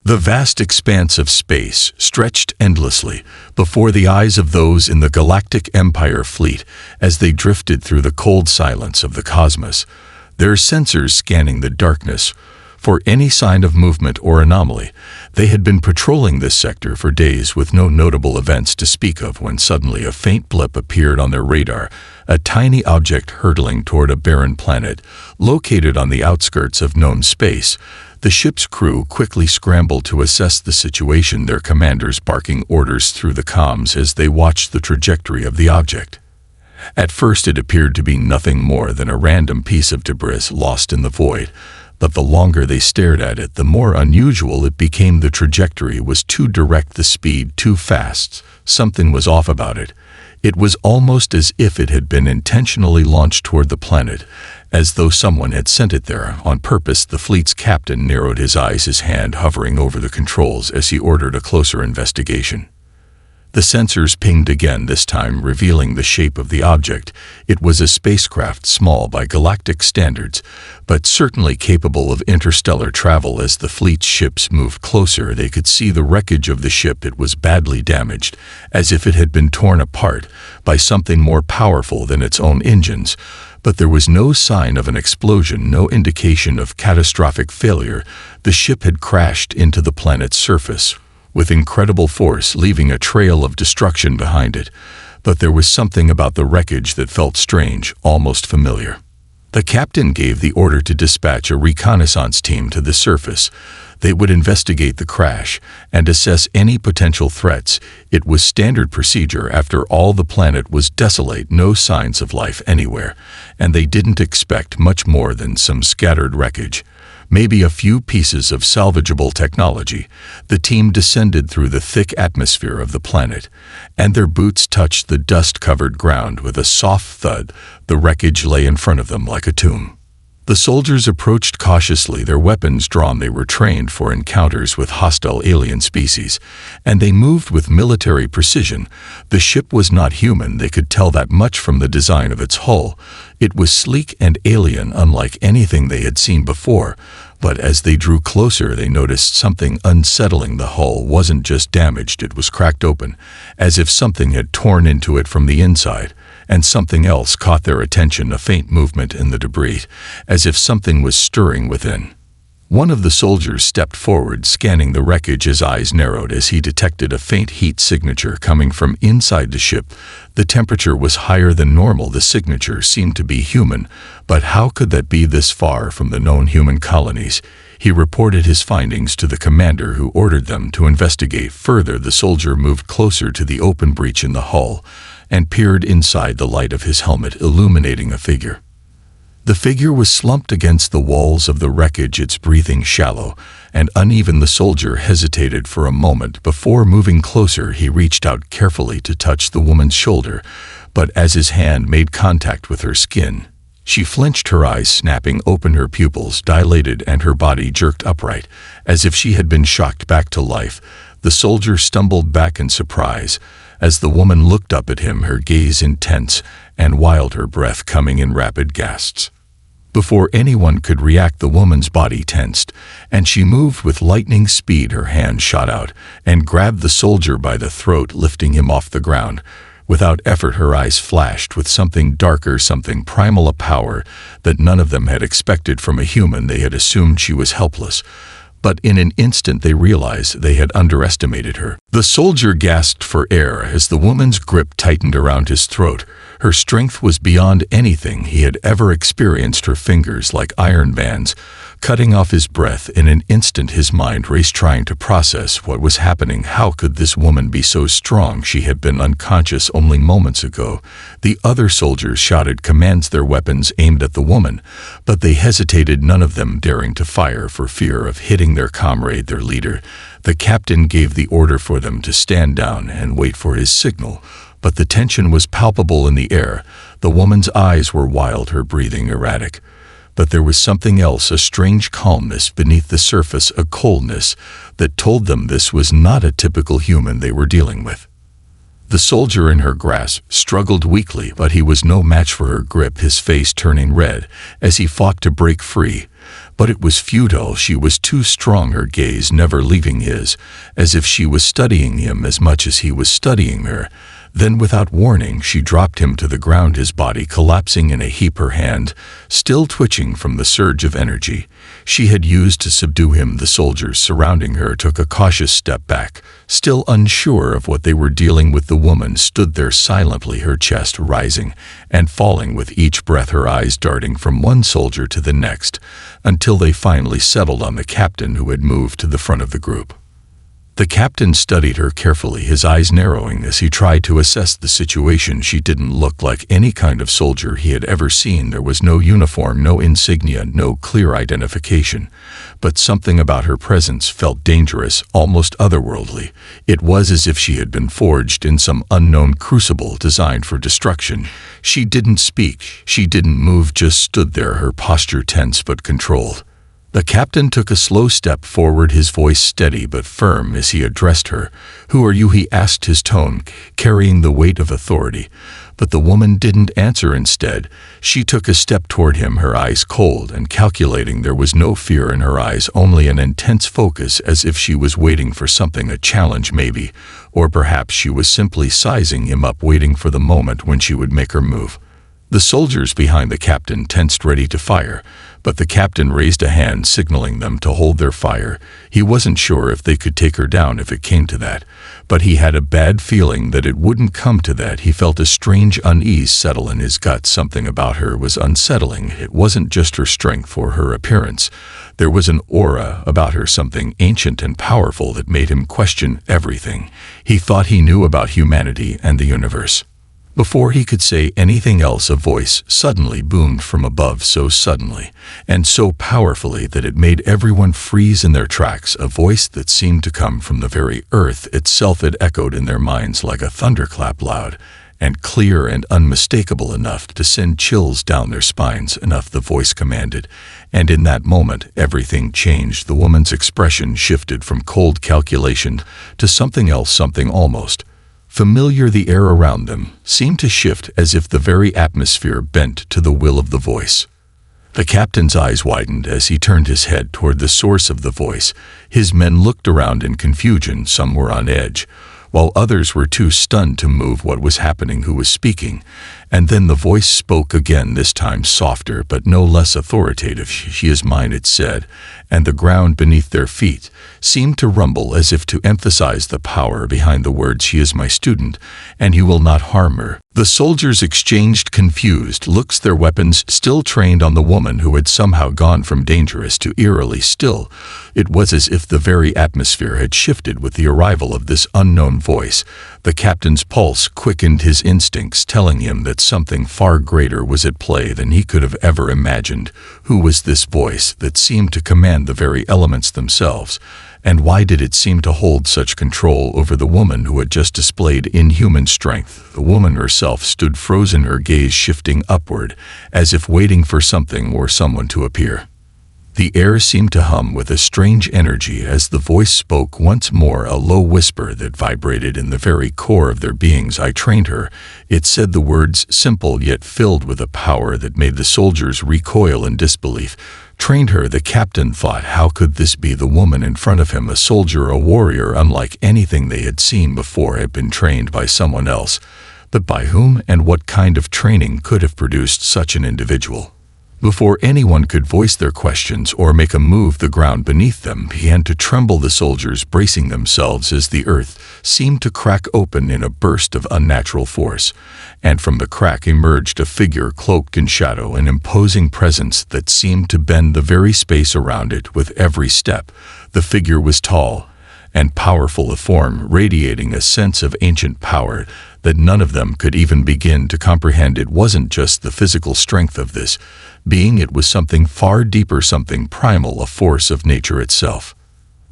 The vast expanse of space stretched endlessly before the eyes of those in the Galactic Empire fleet as they drifted through the cold silence of the cosmos, their sensors scanning the darkness for any sign of movement or anomaly. They had been patrolling this sector for days with no notable events to speak of when suddenly a faint blip appeared on their radar, a tiny object hurtling toward a barren planet located on the outskirts of known space. The ship's crew quickly scrambled to assess the situation, their commanders barking orders through the comms as they watched the trajectory of the object. At first it appeared to be nothing more than a random piece of debris lost in the void, but the longer they stared at it, the more unusual it became. The trajectory was too direct, the speed too fast. Something was off about it. It was almost as if it had been intentionally launched toward the planet, as though someone had sent it there on purpose. The fleet's captain narrowed his eyes, his hand hovering over the controls as he ordered a closer investigation. The sensors pinged again, this time revealing the shape of the object. It was a spacecraft, small by galactic standards, but certainly capable of interstellar travel. As the fleet's ships moved closer, they could see the wreckage of the ship. It was badly damaged, as if it had been torn apart by something more powerful than its own engines. But there was no sign of an explosion, no indication of catastrophic failure. The ship had crashed into the planet's surface with incredible force, leaving a trail of destruction behind it. But there was something about the wreckage that felt strange, almost familiar. The captain gave the order to dispatch a reconnaissance team to the surface. They would investigate the crash and assess any potential threats. It was standard procedure. After all, the planet was desolate, no signs of life anywhere, and they didn't expect much more than some scattered wreckage. Maybe a few pieces of salvageable technology. The team descended through the thick atmosphere of the planet, and their boots touched the dust-covered ground with a soft thud. The wreckage lay in front of them like a tomb. The soldiers approached cautiously, their weapons drawn. They were trained for encounters with hostile alien species, and they moved with military precision. The ship was not human, they could tell that much from the design of its hull. It was sleek and alien, unlike anything they had seen before. But as they drew closer, they noticed something unsettling. The hull wasn't just damaged, it was cracked open, as if something had torn into it from the inside. And something else caught their attention, a faint movement in the debris, as if something was stirring within. One of the soldiers stepped forward, scanning the wreckage. His eyes narrowed as he detected a faint heat signature coming from inside the ship. The temperature was higher than normal. The signature seemed to be human, but how could that be this far from the known human colonies? He reported his findings to the commander, who ordered them to investigate further. The soldier moved closer to the open breach in the hull and peered inside, the light of his helmet illuminating a figure. The figure was slumped against the walls of the wreckage, its breathing shallow and uneven. The soldier hesitated for a moment before moving closer. He reached out carefully to touch the woman's shoulder, but as his hand made contact with her skin, she flinched, her eyes snapping open, her pupils dilated, and her body jerked upright, as if she had been shocked back to life. The soldier stumbled back in surprise as the woman looked up at him, her gaze intense and wild, her breath coming in rapid gasps. Before anyone could react, the woman's body tensed, and she moved with lightning speed. Her hand shot out and grabbed the soldier by the throat, lifting him off the ground. Without effort, her eyes flashed with something darker, something primal, a power that none of them had expected from a human. They had assumed she was helpless, but in an instant they realized they had underestimated her. The soldier gasped for air as the woman's grip tightened around his throat. Her strength was beyond anything he had ever experienced, her fingers like iron bands, cutting off his breath. In an instant his mind raced, trying to process what was happening. How could this woman be so strong? She had been unconscious only moments ago. The other soldiers shouted commands, their weapons aimed at the woman, but they hesitated, none of them daring to fire for fear of hitting their comrade, their leader. The captain gave the order for them to stand down and wait for his signal, but the tension was palpable in the air. The woman's eyes were wild, her breathing erratic. But there was something else, a strange calmness beneath the surface, a coldness that told them this was not a typical human they were dealing with. The soldier in her grasp struggled weakly, but he was no match for her grip, his face turning red as he fought to break free. But it was futile. She was too strong, her gaze never leaving his, as if she was studying him as much as he was studying her. Then, without warning, she dropped him to the ground, his body collapsing in a heap, her hand still twitching from the surge of energy she had used to subdue him. The soldiers surrounding her took a cautious step back, still unsure of what they were dealing with. The woman stood there silently, her chest rising and falling with each breath, her eyes darting from one soldier to the next, until they finally settled on the captain, who had moved to the front of the group. The captain studied her carefully, his eyes narrowing as he tried to assess the situation. She didn't look like any kind of soldier he had ever seen. There was no uniform, no insignia, no clear identification. But something about her presence felt dangerous, almost otherworldly. It was as if she had been forged in some unknown crucible designed for destruction. She didn't speak, she didn't move, just stood there, her posture tense but controlled. The captain took a slow step forward, his voice steady but firm as he addressed her. "Who are you?" he asked, his tone carrying the weight of authority. But the woman didn't answer. Instead, she took a step toward him, her eyes cold and calculating. There was no fear in her eyes, only an intense focus, as if she was waiting for something, a challenge maybe, or perhaps she was simply sizing him up, waiting for the moment when she would make her move. The soldiers behind the captain tensed, ready to fire, but the captain raised a hand signaling them to hold their fire. He wasn't sure if they could take her down if it came to that, but he had a bad feeling that it wouldn't come to that. He felt a strange unease settle in his gut. Something about her was unsettling. It wasn't just her strength or her appearance. There was an aura about her, something ancient and powerful that made him question everything he thought he knew about humanity and the universe. Before he could say anything else, a voice suddenly boomed from above, so suddenly and so powerfully that it made everyone freeze in their tracks, a voice that seemed to come from the very earth itself. It echoed in their minds like a thunderclap, loud and clear and unmistakable enough to send chills down their spines. "Enough," the voice commanded, and in that moment everything changed. The woman's expression shifted from cold calculation to something else, something almost familiar. The air around them seemed to shift, as if the very atmosphere bent to the will of the voice. The captain's eyes widened as he turned his head toward the source of the voice. His men looked around in confusion. Some were on edge, while others were too stunned to move. What was happening? Who was speaking? And then the voice spoke again, this time softer but no less authoritative. "She is mine," it said, and the ground beneath their feet seemed to rumble, as if to emphasize the power behind the words. "She is my student, and you will not harm her." The soldiers exchanged confused looks, their weapons still trained on the woman who had somehow gone from dangerous to eerily still. It was as if the very atmosphere had shifted with the arrival of this unknown voice. The captain's pulse quickened, his instincts telling him that something far greater was at play than he could have ever imagined. Who was this voice that seemed to command the very elements themselves? And why did it seem to hold such control over the woman who had just displayed inhuman strength? The woman herself stood frozen, her gaze shifting upward, as if waiting for something or someone to appear. The air seemed to hum with a strange energy as the voice spoke once more, a low whisper that vibrated in the very core of their beings. "I trained her," it said, the words simple yet filled with a power that made the soldiers recoil in disbelief. "Trained her," the captain thought. How could this be? The woman in front of him, a soldier, a warrior unlike anything they had seen before, had been trained by someone else. But by whom, and what kind of training could have produced such an individual? Before anyone could voice their questions or make a move, the ground beneath them began to tremble, the soldiers bracing themselves as the earth seemed to crack open in a burst of unnatural force. And from the crack emerged a figure cloaked in shadow, an imposing presence that seemed to bend the very space around it with every step. The figure was tall and powerful of form, radiating a sense of ancient power that none of them could even begin to comprehend. It wasn't just the physical strength of this being, it was something far deeper, something primal, a force of nature itself.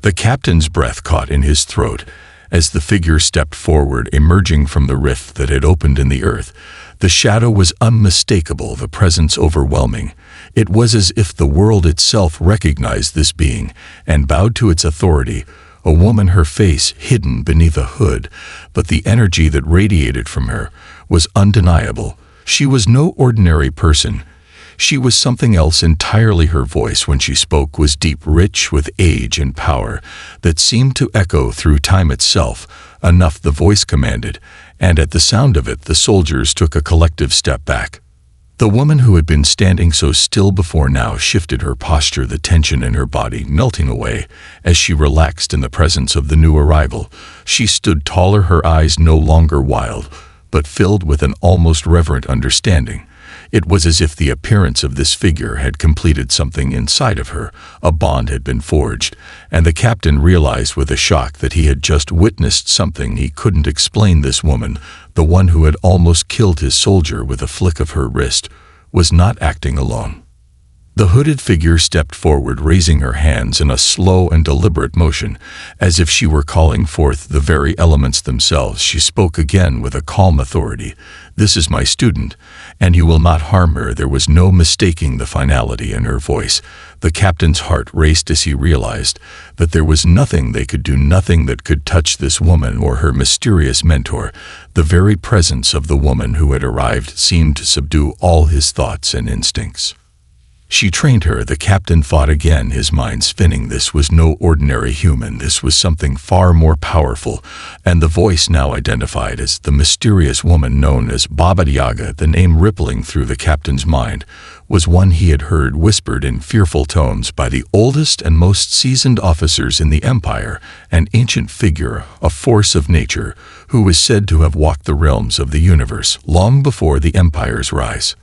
The captain's breath caught in his throat as the figure stepped forward, emerging from the rift that had opened in the earth. The shadow was unmistakable, the presence overwhelming. It was as if the world itself recognized this being and bowed to its authority. A woman, her face hidden beneath a hood, but the energy that radiated from her was undeniable. She was no ordinary person. She was something else entirely. Her voice when she spoke was deep, rich with age and power that seemed to echo through time itself. Enough, the voice commanded, and at the sound of it the soldiers took a collective step back. The woman who had been standing so still before now shifted her posture, the tension in her body melting away as she relaxed in the presence of the new arrival. She stood taller, her eyes no longer wild, but filled with an almost reverent understanding. It was as if the appearance of this figure had completed something inside of her. A bond had been forged, and the captain realized with a shock that he had just witnessed something he couldn't explain. This woman, the one who had almost killed his soldier with a flick of her wrist, was not acting alone. The hooded figure stepped forward, raising her hands in a slow and deliberate motion, as if she were calling forth the very elements themselves. She spoke again with a calm authority. "This is my student, and you will not harm her." There was no mistaking the finality in her voice. The captain's heart raced as he realized that there was nothing they could do, nothing that could touch this woman or her mysterious mentor. The very presence of the woman who had arrived seemed to subdue all his thoughts and instincts. She trained her, the captain thought again, his mind spinning. This was no ordinary human. This was something far more powerful, and the voice now identified as the mysterious woman known as Baba Yaga. The name rippling through the captain's mind was one he had heard whispered in fearful tones by the oldest and most seasoned officers in the Empire, an ancient figure, a force of nature, who was said to have walked the realms of the universe long before the Empire's rise.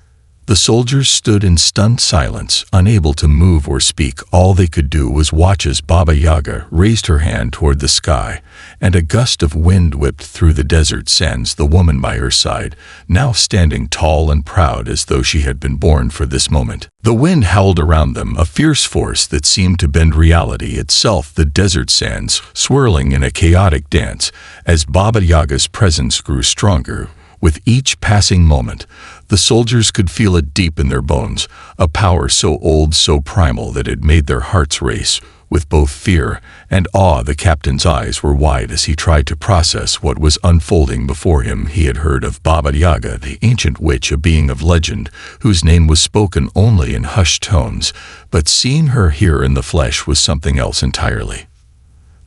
The soldiers stood in stunned silence, unable to move or speak. All they could do was watch as Baba Yaga raised her hand toward the sky, and a gust of wind whipped through the desert sands. The woman by her side, now standing tall and proud as though she had been born for this moment. The wind howled around them, a fierce force that seemed to bend reality itself, the desert sands swirling in a chaotic dance as Baba Yaga's presence grew stronger. With each passing moment, the soldiers could feel it deep in their bones, a power so old, so primal that it made their hearts race with both fear and awe. The captain's eyes were wide as he tried to process what was unfolding before him. He had heard of Baba Yaga, the ancient witch, a being of legend whose name was spoken only in hushed tones, but seeing her here in the flesh was something else entirely.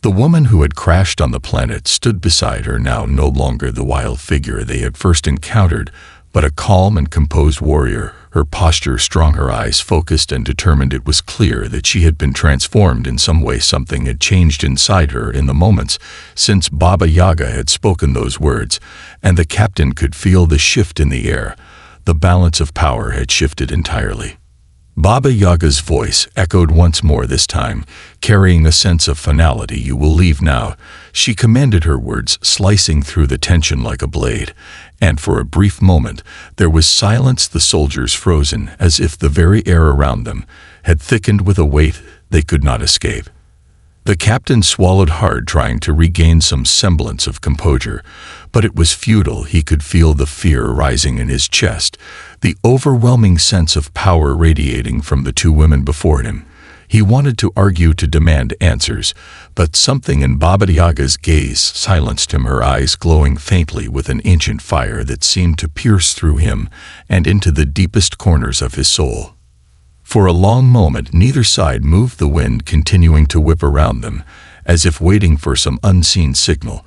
The woman who had crashed on the planet stood beside her, now no longer the wild figure they had first encountered, but a calm and composed warrior, her posture strong, her eyes focused and determined. It was clear that she had been transformed in some way. Something had changed inside her in the moments since Baba Yaga had spoken those words, and the captain could feel the shift in the air. The balance of power had shifted entirely. Baba Yaga's voice echoed once more, this time carrying a sense of finality. "You will leave now," she commanded, her words slicing through the tension like a blade. And for a brief moment there was silence, the soldiers frozen, as if the very air around them had thickened with a weight they could not escape. The captain swallowed hard, trying to regain some semblance of composure, but it was futile. He could feel the fear rising in his chest, the overwhelming sense of power radiating from the two women before him. He wanted to argue, to demand answers, but something in Baba Yaga's gaze silenced him, her eyes glowing faintly with an ancient fire that seemed to pierce through him and into the deepest corners of his soul. For a long moment neither side moved, the wind continuing to whip around them, as if waiting for some unseen signal.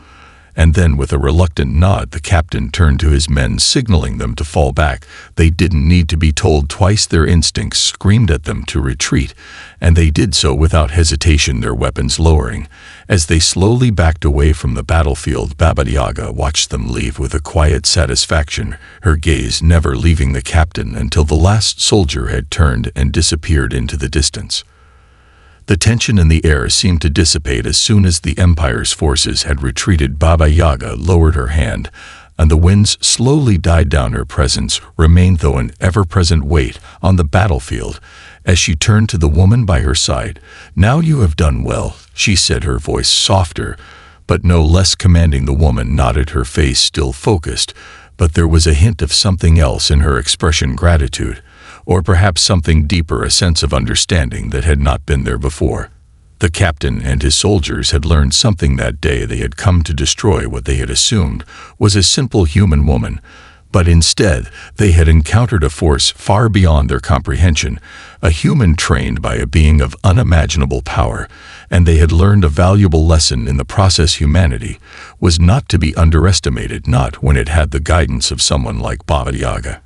And then, with a reluctant nod, the captain turned to his men, signaling them to fall back. They didn't need to be told twice. Their instincts screamed at them to retreat, and they did so without hesitation, their weapons lowering. As they slowly backed away from the battlefield, Baba Yaga watched them leave with a quiet satisfaction, her gaze never leaving the captain until the last soldier had turned and disappeared into the distance. The tension in the air seemed to dissipate as soon as the Empire's forces had retreated. Baba Yaga lowered her hand, and the winds slowly died down. Her presence remained, though, an ever-present weight on the battlefield. As she turned to the woman by her side, "Now you have done well," she said, her voice softer, but no less commanding. The woman nodded, her face still focused, but there was a hint of something else in her expression, gratitude, or perhaps something deeper, a sense of understanding that had not been there before. The captain and his soldiers had learned something that day. They had come to destroy what they had assumed was a simple human woman, But instead, they had encountered a force far beyond their comprehension, a human trained by a being of unimaginable power, and they had learned a valuable lesson in the process. Humanity was not to be underestimated, not when it had the guidance of someone like Baba Yaga.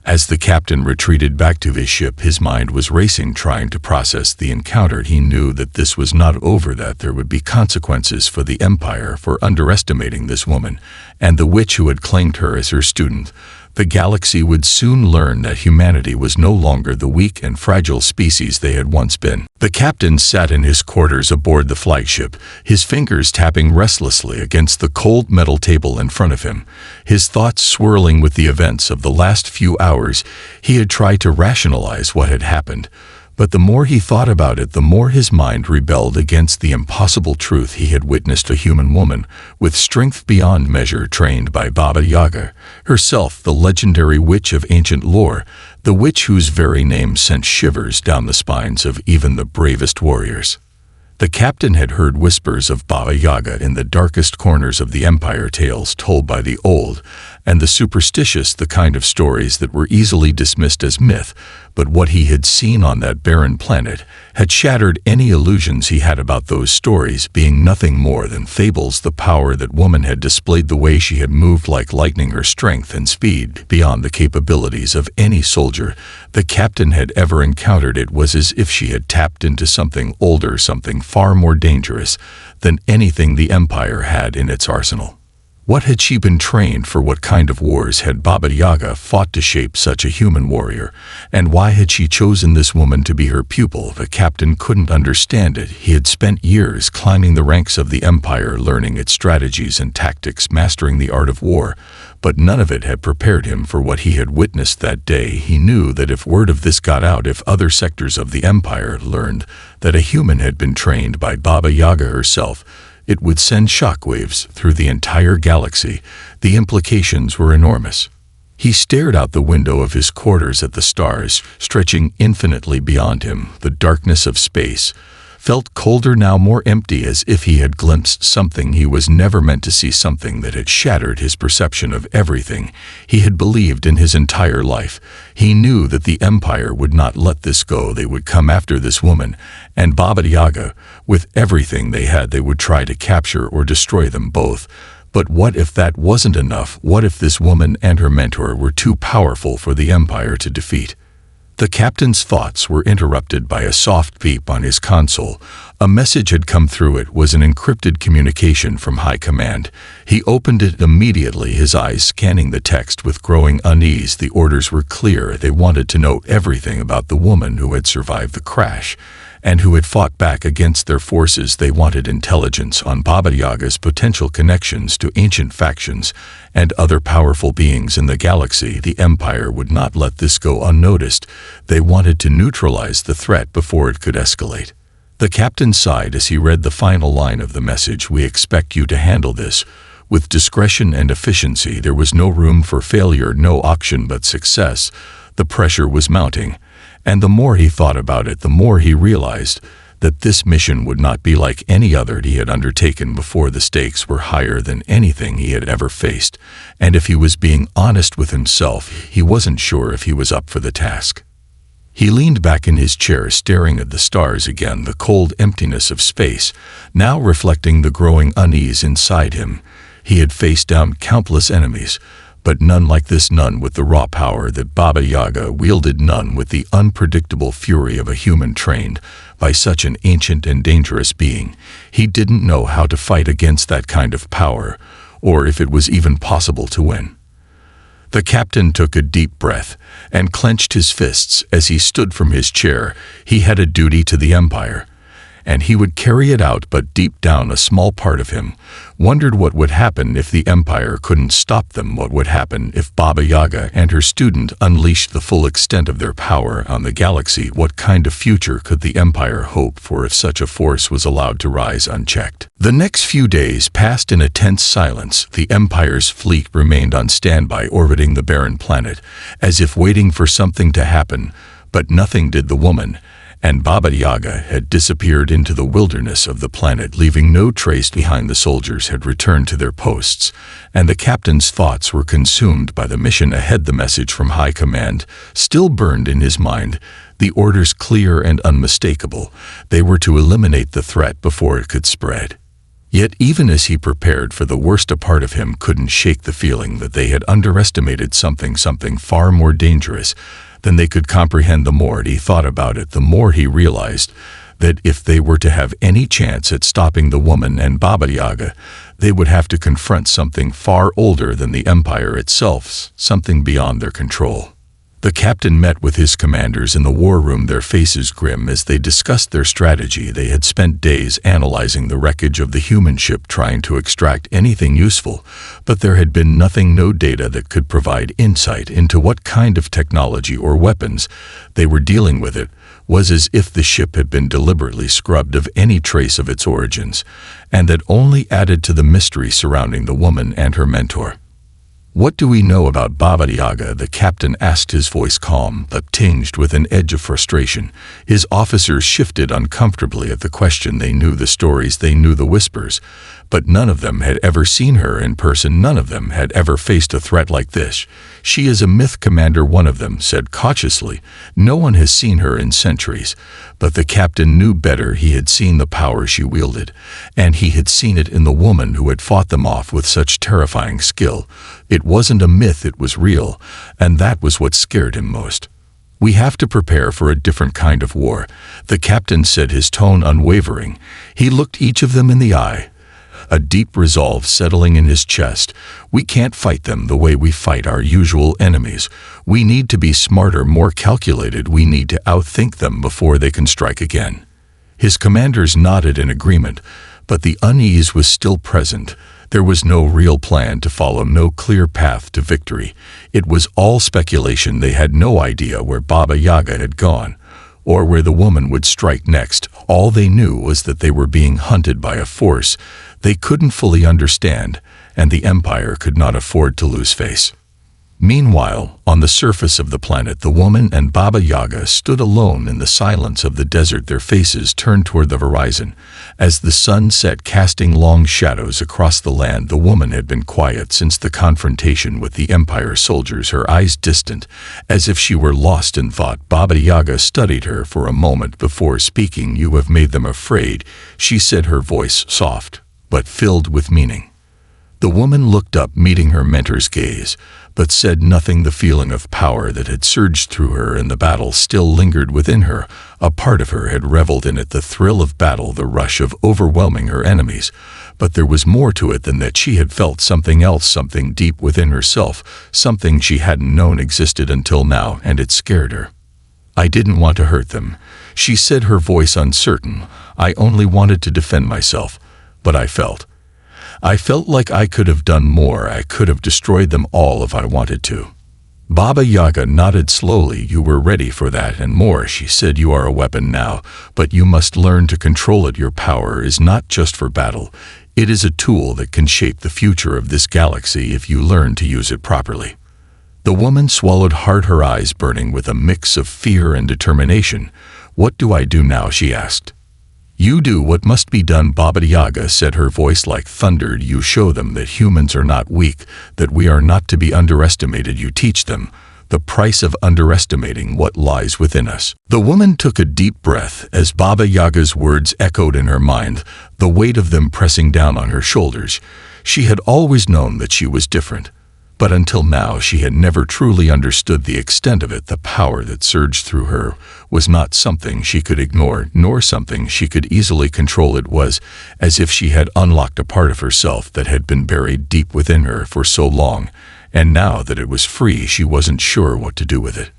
As the captain retreated back to his ship, his mind was racing, trying to process the encounter. He knew that this was not over, that there would be consequences for the Empire for underestimating this woman and the witch who had claimed her as her student. The galaxy would soon learn that humanity was no longer the weak and fragile species they had once been. The captain sat in his quarters aboard the flagship, his fingers tapping restlessly against the cold metal table in front of him, his thoughts swirling with the events of the last few hours. He had tried to rationalize what had happened, but the more he thought about it, the more his mind rebelled against the impossible truth. He had witnessed a human woman, with strength beyond measure, trained by Baba Yaga, herself the legendary witch of ancient lore, the witch whose very name sent shivers down the spines of even the bravest warriors. The captain had heard whispers of Baba Yaga in the darkest corners of the Empire, tales told by the old and the superstitious, the kind of stories that were easily dismissed as myth. But what he had seen on that barren planet had shattered any illusions he had about those stories being nothing more than fables. The power that woman had displayed, the way she had moved like lightning, her strength and speed beyond the capabilities of any soldier the captain had ever encountered. It was as if she had tapped into something older, something far more dangerous than anything the Empire had in its arsenal. What had she been trained for? What kind of wars had Baba Yaga fought to shape such a human warrior? And why had she chosen this woman to be her pupil? The captain couldn't understand it. He had spent years climbing the ranks of the Empire, learning its strategies and tactics, mastering the art of war, but none of it had prepared him for what he had witnessed that day. He knew that if word of this got out, if other sectors of the Empire learned that a human had been trained by Baba Yaga herself, it would send shockwaves through the entire galaxy. The implications were enormous. He stared out the window of his quarters at the stars, stretching infinitely beyond him. The darkness of space felt colder now, more empty, as if he had glimpsed something he was never meant to see, something that had shattered his perception of everything he had believed in his entire life. He knew that the Empire would not let this go. They would come after this woman and Baba Yaga. With everything they had, they would try to capture or destroy them both. But what if that wasn't enough? What if this woman and her mentor were too powerful for the Empire to defeat? The captain's thoughts were interrupted by a soft beep on his console. A message had come through. It was an encrypted communication from High Command. He opened it immediately, his eyes scanning the text with growing unease. The orders were clear. They wanted to know everything about the woman who had survived the crash and who had fought back against their forces. They wanted intelligence on Baba Yaga's potential connections to ancient factions and other powerful beings in the galaxy. The Empire would not let this go unnoticed. They wanted to neutralize the threat before it could escalate. The captain sighed as he read the final line of the message. "We expect you to handle this with discretion and efficiency." There was no room for failure, no option but success. The pressure was mounting, and the more he thought about it, the more he realized that this mission would not be like any other he had undertaken before. The stakes were higher than anything he had ever faced, and if he was being honest with himself, he wasn't sure if he was up for the task. He leaned back in his chair, staring at the stars again, the cold emptiness of space, now reflecting the growing unease inside him. He had faced down countless enemies, but none like this, none with the raw power that Baba Yaga wielded, none with the unpredictable fury of a human trained by such an ancient and dangerous being. He didn't know how to fight against that kind of power, or if it was even possible to win. The captain took a deep breath and clenched his fists as he stood from his chair. He had a duty to the Empire, and he would carry it out, but deep down a small part of him wondered what would happen if the Empire couldn't stop them. What would happen if Baba Yaga and her student unleashed the full extent of their power on the galaxy? What kind of future could the Empire hope for if such a force was allowed to rise unchecked? The next few days passed in a tense silence. The Empire's fleet remained on standby, orbiting the barren planet, as if waiting for something to happen, but nothing did. The woman and Baba Yaga had disappeared into the wilderness of the planet, leaving no trace behind. The soldiers had returned to their posts, and the captain's thoughts were consumed by the mission ahead. The message from High Command still burned in his mind, the orders clear and unmistakable. They were to eliminate the threat before it could spread. Yet even as he prepared for the worst, a part of him couldn't shake the feeling that they had underestimated something far more dangerous than they could comprehend. The more he thought about it, the more he realized that if they were to have any chance at stopping the woman and Baba Yaga, they would have to confront something far older than the Empire itself, something beyond their control. The captain met with his commanders in the war room, their faces grim as they discussed their strategy. They had spent days analyzing the wreckage of the human ship, trying to extract anything useful, but there had been nothing, no data that could provide insight into what kind of technology or weapons they were dealing with. It was as if the ship had been deliberately scrubbed of any trace of its origins, and that only added to the mystery surrounding the woman and her mentor. "What do we know about Baba Yaga?" the captain asked, his voice calm but tinged with an edge of frustration. His officers shifted uncomfortably at the question. They knew the stories, they knew the whispers, but none of them had ever seen her in person. None of them had ever faced a threat like this. "She is a myth, Commander," one of them said cautiously. "No one has seen her in centuries." But the captain knew better. He had seen the power she wielded, and he had seen it in the woman who had fought them off with such terrifying skill. It wasn't a myth, it was real, and that was what scared him most. "We have to prepare for a different kind of war," the captain said, his tone unwavering. He looked each of them in the eye, a deep resolve settling in his chest. "We can't fight them the way we fight our usual enemies. We need to be smarter, more calculated. We need to outthink them before they can strike again." His commanders nodded in agreement, but the unease was still present. There was no real plan to follow, no clear path to victory. It was all speculation. They had no idea where Baba Yaga had gone, or where the woman would strike next. All they knew was that they were being hunted by a force they couldn't fully understand, and the Empire could not afford to lose face. Meanwhile, on the surface of the planet, the woman and Baba Yaga stood alone in the silence of the desert, their faces turned toward the horizon. As the sun set, casting long shadows across the land, the woman had been quiet since the confrontation with the Empire soldiers, her eyes distant, as if she were lost in thought. Baba Yaga studied her for a moment before speaking. "You have made them afraid," she said, her voice soft, but filled with meaning. The woman looked up, meeting her mentor's gaze, but said nothing. The feeling of power that had surged through her in the battle still lingered within her. A part of her had reveled in it, the thrill of battle, the rush of overwhelming her enemies. But there was more to it than that. She had felt something else, something deep within herself, something she hadn't known existed until now, and it scared her. "I didn't want to hurt them," she said, her voice uncertain. "I only wanted to defend myself, but I felt like I could have done more. I could have destroyed them all if I wanted to." Baba Yaga nodded slowly. "You were ready for that and more," she said. "You are a weapon now, but you must learn to control it. Your power is not just for battle. It is a tool that can shape the future of this galaxy if you learn to use it properly." The woman swallowed hard, her eyes burning with a mix of fear and determination. "What do I do now?" she asked. "You do what must be done," Baba Yaga said, her voice like thunder. "You show them that humans are not weak, that we are not to be underestimated. You teach them the price of underestimating what lies within us." The woman took a deep breath as Baba Yaga's words echoed in her mind, the weight of them pressing down on her shoulders. She had always known that she was different, but until now she had never truly understood the extent of it. The power that surged through her was not something she could ignore, nor something she could easily control. It was as if she had unlocked a part of herself that had been buried deep within her for so long, and now that it was free, she wasn't sure what to do with it.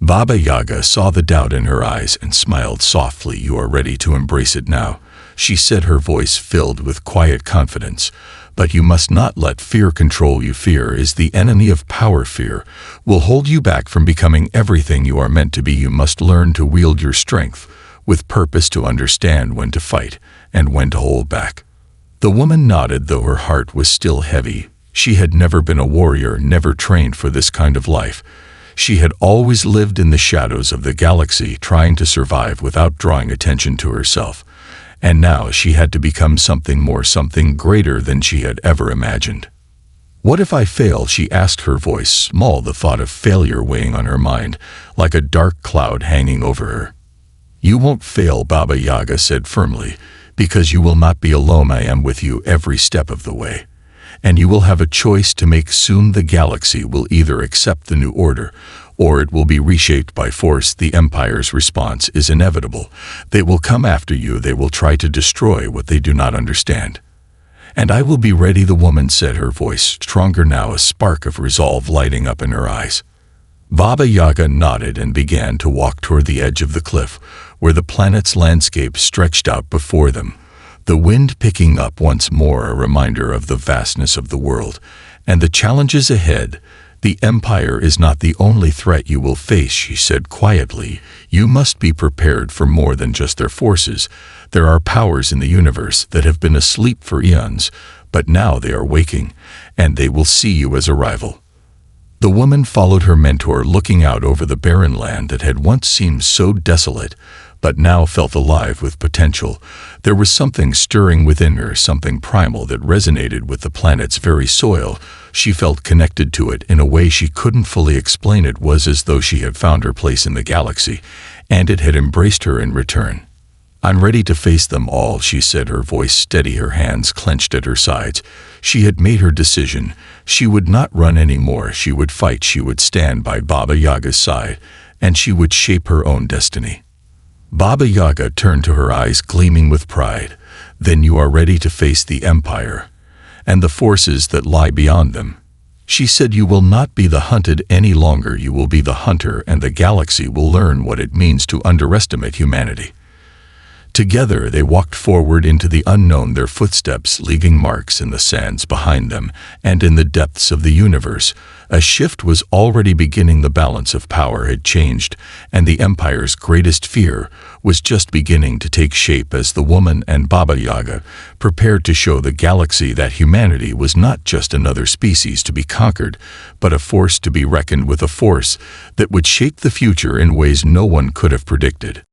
Baba Yaga saw the doubt in her eyes and smiled softly. "You are ready to embrace it now," she said, her voice filled with quiet confidence. "But you must not let fear control you. Fear is the enemy of power. Fear will hold you back from becoming everything you are meant to be. You must learn to wield your strength with purpose, to understand when to fight and when to hold back." The woman nodded, though her heart was still heavy. She had never been a warrior, never trained for this kind of life. She had always lived in the shadows of the galaxy, trying to survive without drawing attention to herself. And now she had to become something more, something greater than she had ever imagined. "What if I fail?" she asked, her voice small, the thought of failure weighing on her mind, like a dark cloud hanging over her. "You won't fail," Baba Yaga said firmly, "because you will not be alone. I am with you every step of the way. And you will have a choice to make soon. The galaxy will either accept the new order, or it will be reshaped by force. The Empire's response is inevitable. They will come after you. They will try to destroy what they do not understand. And I will be ready," the woman said, her voice stronger now, a spark of resolve lighting up in her eyes. Baba Yaga nodded and began to walk toward the edge of the cliff, where the planet's landscape stretched out before them, the wind picking up once more, a reminder of the vastness of the world and the challenges ahead. "The Empire is not the only threat you will face," she said quietly. "You must be prepared for more than just their forces. There are powers in the universe that have been asleep for eons, but now they are waking, and they will see you as a rival." The woman followed her mentor, looking out over the barren land that had once seemed so desolate, but now felt alive with potential. There was something stirring within her, something primal that resonated with the planet's very soil. She felt connected to it in a way she couldn't fully explain. It was as though she had found her place in the galaxy, and it had embraced her in return. "I'm ready to face them all," she said, her voice steady, her hands clenched at her sides. She had made her decision. She would not run anymore. She would fight. She would stand by Baba Yaga's side, and she would shape her own destiny. Baba Yaga turned to her, eyes gleaming with pride. "Then you are ready to face the Empire and the forces that lie beyond them," she said. "You will not be the hunted any longer. You will be the hunter, and the galaxy will learn what it means to underestimate humanity." Together they walked forward into the unknown, their footsteps leaving marks in the sands behind them, and in the depths of the universe. A shift was already beginning. The balance of power had changed, and the Empire's greatest fear was just beginning to take shape as the woman and Baba Yaga prepared to show the galaxy that humanity was not just another species to be conquered, but a force to be reckoned with, a force that would shape the future in ways no one could have predicted.